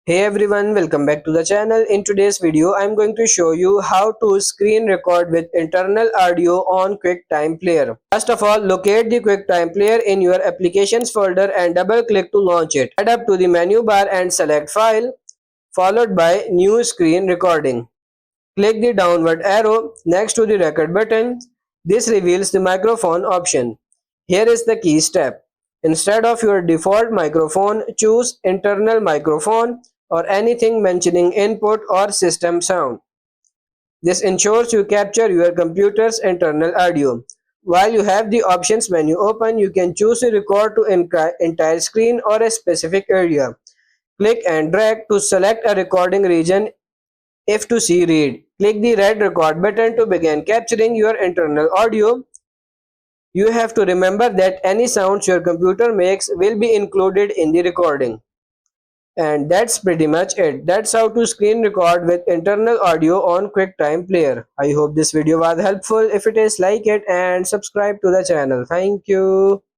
Hey everyone, welcome back to the channel. In today's video, I'm going to show you how to screen record with internal audio on Quicktime Player. First of all, locate the Quicktime Player in your applications folder and double click to launch it. Head up to the menu bar and select File, followed by New Screen Recording. Click the downward arrow next to the record button. This reveals the microphone option. Here is the key step. Instead of your default microphone, choose internal microphone or anything mentioning input or system sound. This ensures you capture your computer's internal audio. While you have the options menu open, you can choose to record to entire screen or a specific area. Click and drag to select a recording region. If to see read, click the red record button to begin capturing your internal audio. You have to remember that any sounds your computer makes will be included in the recording. And that's pretty much it. That's how to screen record with internal audio on QuickTime Player. I hope this video was helpful. If it is, like it and subscribe to the channel. Thank you.